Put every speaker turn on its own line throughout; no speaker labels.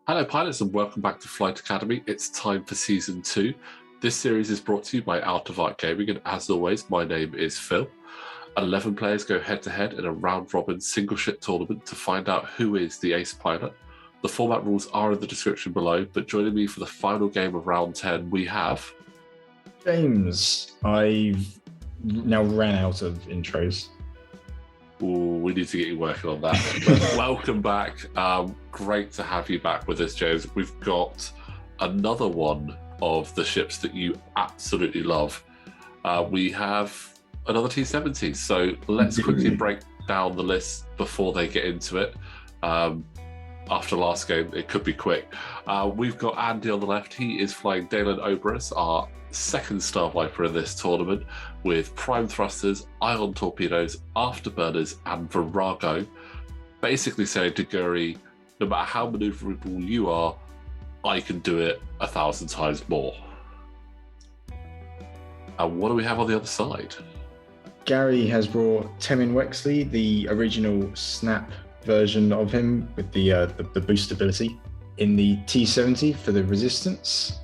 Hello, pilots, and welcome back to Flight Academy. It's time for Season 2. This series is brought to you by Out of Arc Gaming, and as always, my name is Phil. 11 players go head-to-head in a round-robin single-ship tournament to find out who is the ace pilot. The format rules are in the description below, but joining me for the final game of Round 10, we have...
James. I've now ran out of intros.
Ooh, we need to get you working on that. But welcome back. Great to have you back with us, James. We've got another one of the ships that you absolutely love. We have another T-70. So let's quickly break down the list before they get into it. After last game, it could be quick. We've got Andy on the left. He is flying Dalen Oberus, our second star viper in this tournament, with prime thrusters, ion torpedoes, afterburners, and Virago. Basically saying to Guri, no matter how maneuverable you are, I can do it 1,000 times more. And what do we have on the other side?
Gary has brought Temin Wexley, the original Snap version of him with the boost ability, in the T-70 for the resistance.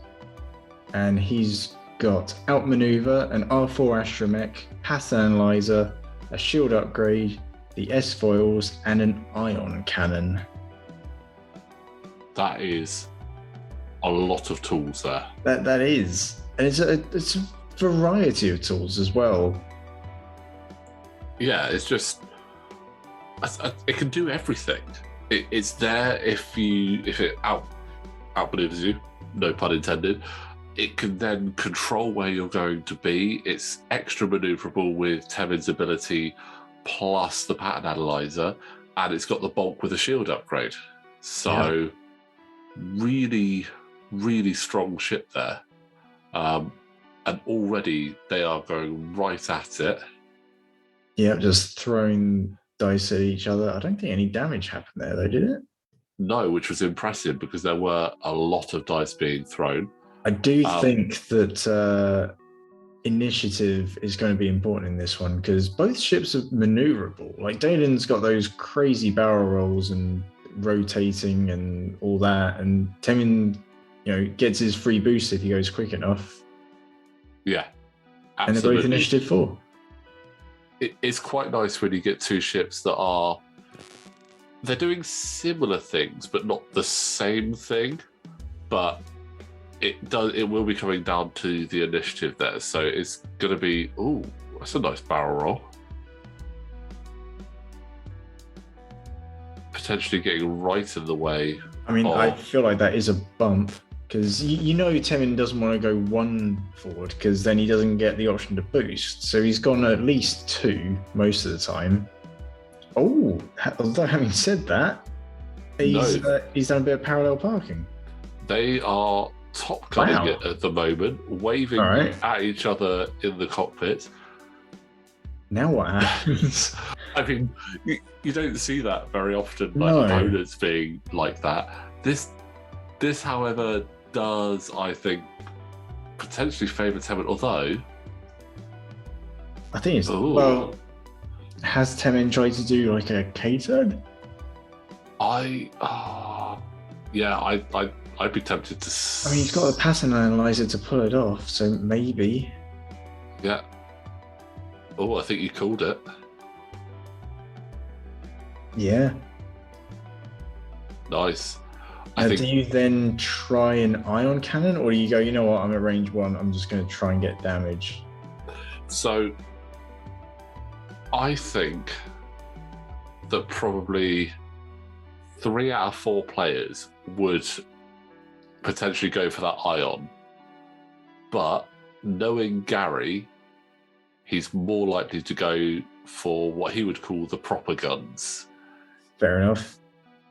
And he's got outmaneuver, an R4 astromech, path analyzer, a shield upgrade, the S-foils, and an ion cannon.
That is a lot of tools there.
That is, and it's a variety of tools as well.
Yeah, it's just it can do everything. It's there if it outmaneuvers you, no pun intended. It can then control where you're going to be. It's extra maneuverable with Temin's ability plus the pattern analyzer, and it's got the bulk with a shield upgrade. So really, really strong ship there. And already they are going right at it.
Yeah, just throwing dice at each other. I don't think any damage happened there though, did it?
No, which was impressive because there were a lot of dice being thrown.
I do think that initiative is going to be important in this one because both ships are maneuverable. Like Dalen's got those crazy barrel rolls and rotating and all that, and Temin, gets his free boost if he goes quick enough.
Yeah, absolutely.
And they're both initiative 4.
It's quite nice when you get two ships that they're doing similar things, but not the same thing. But it will be coming down to the initiative there. So it's going to be, ooh, that's a nice barrel roll. Potentially getting right in the way.
I mean, I feel like that is a bump because Temin doesn't want to go 1 forward because then he doesn't get the option to boost. So he's gone at least 2 most of the time. Oh, although having said that, he's done a bit of parallel parking.
They are top cutting it at the moment, waving at each other in the cockpit.
Now what happens?
I mean, you don't see that very often, opponents being like that. This, however, does, I think, potentially favour Temin, although...
I think it's... Ooh. Well, has Temin tried to do like a K-turn?
I'd be tempted to...
I mean, he's got a pattern analyzer to pull it off, so maybe.
Yeah. Oh, I think you called it.
Yeah.
Nice.
Do you then try an ion cannon, or do you go, you know what, I'm at range 1, I'm just going to try and get damage?
So, I think that probably 3 out of 4 players would potentially go for that ion. But knowing Gary, he's more likely to go for what he would call the proper guns.
Fair enough.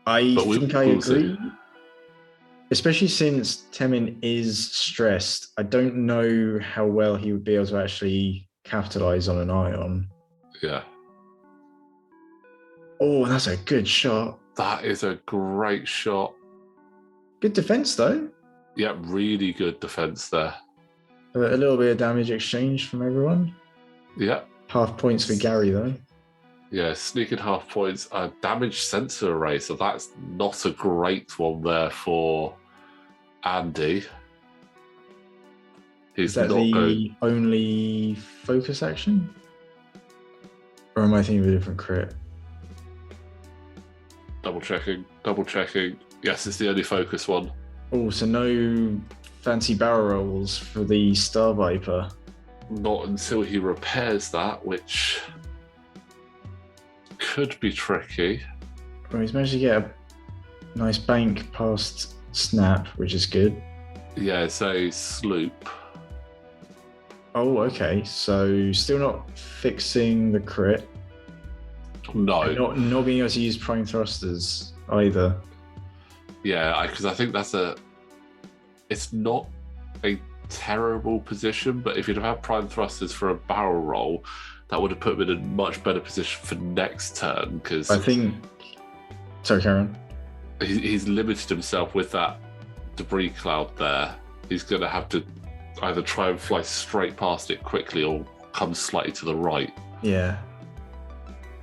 I think I agree. Especially since Temin is stressed, I don't know how well he would be able to actually capitalize on an ion.
Yeah.
Oh, that's a good shot.
That is a great shot.
Good defense, though.
Yeah, really good defense there.
A little bit of damage exchange from everyone.
Yeah.
Half points for Gary, though.
Yeah, sneaking half points. Damage sensor array, so that's not a great one there for Andy.
Is that the only focus action? Or am I thinking of a different crit?
Double checking. Yes, it's the only focus one.
Oh, so no fancy barrel rolls for the Star Viper.
Not until he repairs that, which could be tricky.
Well, he's managed to get a nice bank past Snap, which is good.
Yeah, it's a sloop.
Oh, okay. So still not fixing the crit.
No.
And not being able to use prime thrusters either.
Yeah, because I think it's not a terrible position, but if you'd have had prime thrusters for a barrel roll, that would have put him in a much better position for next turn, because
I think... Sorry, Karen.
He's limited himself with that debris cloud there. He's going to have to either try and fly straight past it quickly or come slightly to the right.
Yeah.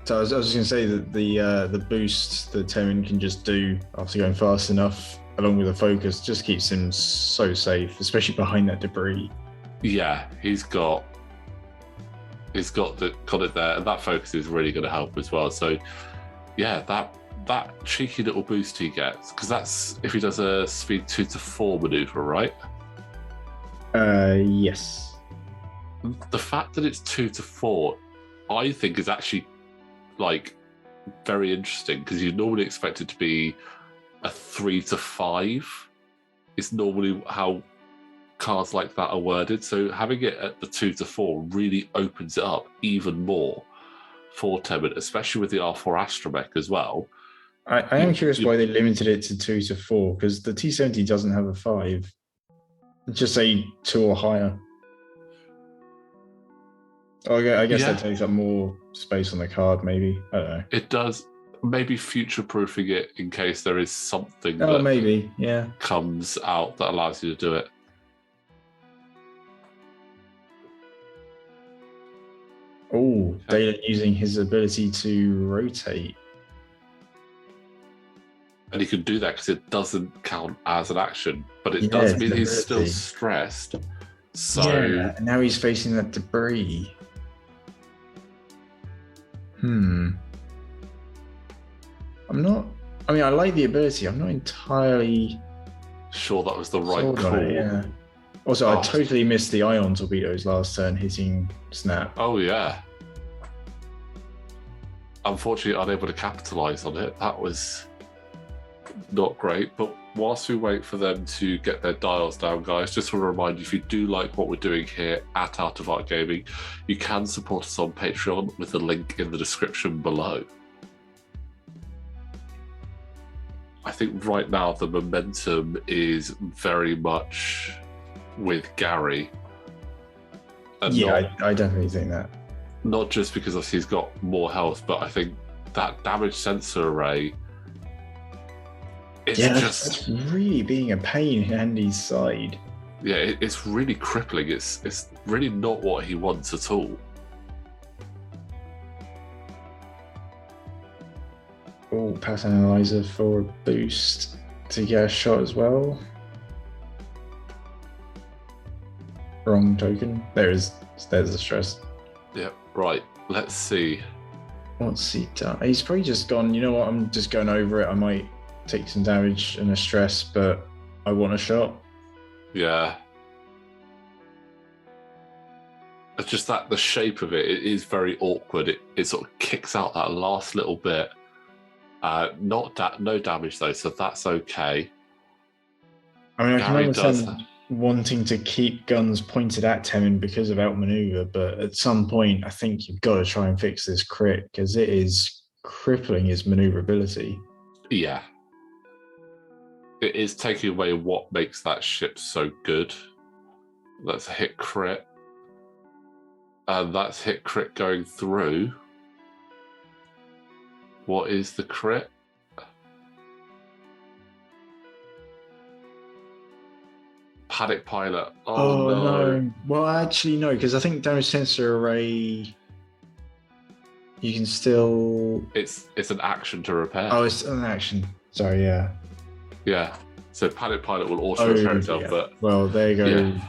So I was just going to say that the boost that Temin can just do after going fast enough, along with the focus, just keeps him so safe, especially behind that debris.
Yeah, he's got it there, and that focus is really going to help as well. So, yeah, that cheeky little boost he gets, because that's if he does a speed 2 to 4 maneuver, right?
Yes.
The fact that it's 2 to 4, I think, is actually like very interesting, because you normally expect it to be a 3 to 5. It's normally how cards like that are worded. So having it at the 2 to 4 really opens it up even more for Temin, especially with the R4 Astromech as well.
I am curious why they limited it to 2 to 4, because the T70 doesn't have a 5. Just say 2 or higher. I guess that takes up more space on the card, maybe. I don't know.
It does. Maybe future-proofing it in case there is something
that
comes out that allows you to do it.
Oh, Dalen using his ability to rotate.
And he can do that because it doesn't count as an action, but it does mean he's still stressed. So
and now he's facing that debris. I like the ability. I'm not entirely
sure that was the right call.
Also, I totally missed the ion torpedoes last turn hitting Snap.
Oh, yeah. Unfortunately, unable to capitalize on it. That was not great. But whilst we wait for them to get their dials down, guys, just want to remind you, if you do like what we're doing here at Out of Art Gaming, you can support us on Patreon with the link in the description below. I think right now the momentum is very much with Gary.
And I definitely think that.
Not just because he's got more health, but I think that damage sensor array,
it's really being a pain in Andy's side.
Yeah, it's really crippling. It's really not what he wants at all.
Oh, pass analyzer for a boost to get a shot as well. Wrong token. There's the stress.
Yeah, right. Let's see.
What's he done? He's probably just gone, you know what, I'm just going over it. I might take some damage and a stress, but I want a shot.
Yeah. It's just that the shape of it is very awkward. It sort of kicks out that last little bit. No damage though, so that's okay.
I mean, I can understand wanting to keep guns pointed at Temin because of outmaneuver, but at some point, I think you've got to try and fix this crit because it is crippling his maneuverability.
Yeah. It is taking away what makes that ship so good. That's a hit crit. And that's hit crit going through. What is the crit? Paddock Pilot.
Oh, no. Well, actually, no, because I think damage sensor array, you can still...
It's an action to repair.
Oh, it's an action. Sorry, yeah.
Yeah. So Paddock Pilot will auto repair itself, but...
Well, there you go.
Yeah.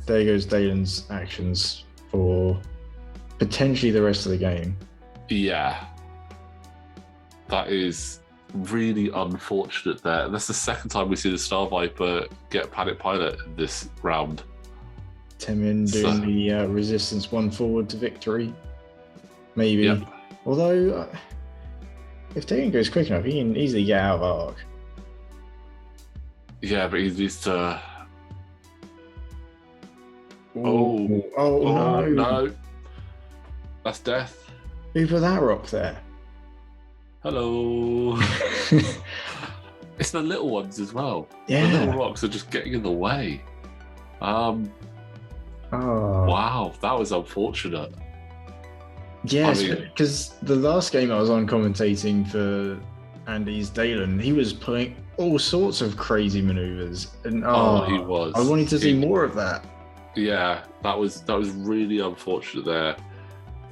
There goes Dalen's actions for potentially the rest of the game.
Yeah. That is really unfortunate there. And that's the second time we see the Star Viper get Paddock Pilot in this round.
Temin doing the resistance 1 forward to victory. Maybe.
Yep.
Although, if Dalen goes quick enough, he can easily get out of arc.
Yeah, but he needs to...
Oh,
no. That's death.
Who put that rock there?
Hello. It's the little ones as well.
Yeah.
The little rocks are just getting in the way.
Oh.
Wow, that was unfortunate.
Yes, because the last game I was on commentating for Andy's Dalen, he was pulling all sorts of crazy maneuvers, and
he was.
I wanted to see more of that.
Yeah, that was really unfortunate there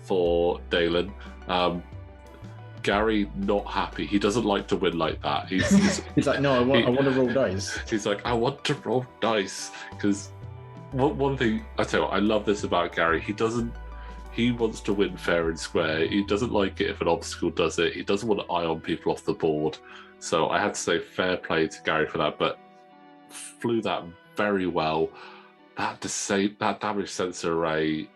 for Dalen. Gary not happy. He doesn't like to win like that.
He's like, no, I want to roll dice.
He's like, I want to roll dice because one thing I tell you, I love this about Gary. He wants to win fair and square. He doesn't like it if an obstacle does it. He doesn't want to ion people off the board. So I had to say fair play to Gary for that, but flew that very well. That damage sensor array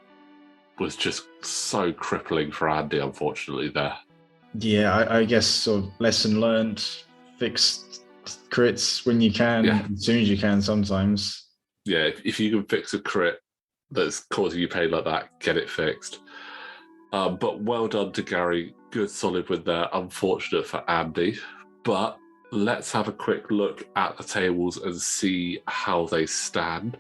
was just so crippling for Andy, unfortunately, there.
Yeah, I guess sort of lesson learned. Fix crits when you can, as soon as you can sometimes.
Yeah, if you can fix a crit that's causing you pain like that, get it fixed. But well done to Gary. Good solid win there. Unfortunate for Andy. But let's have a quick look at the tables and see how they stand.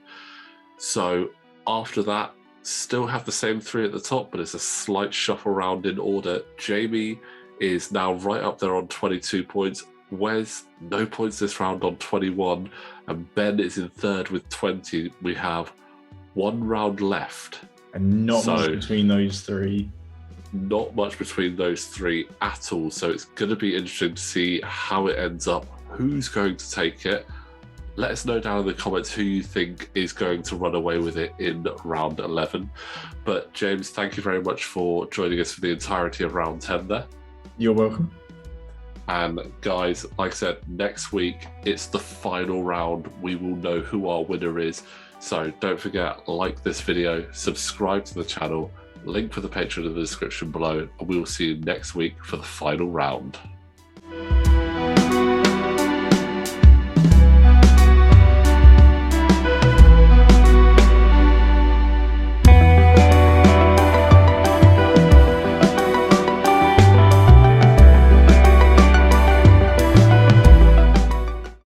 So after that, still have the same 3 at the top, but it's a slight shuffle round in order. Jamie is now right up there on 22 points. Wes, no points this round on 21. And Ben is in 3rd with 20. We have 1 round left.
And not much between those 3.
Not much between those 3 at all. So it's going to be interesting to see how it ends up. Who's going to take it? Let us know down in the comments who you think is going to run away with it in round 11. But James, thank you very much for joining us for the entirety of round 10 there.
You're welcome.
And guys, like I said, next week, it's the final round. We will know who our winner is. So don't forget, like this video, subscribe to the channel, link for the Patreon in the description below, and we will see you next week for the final round.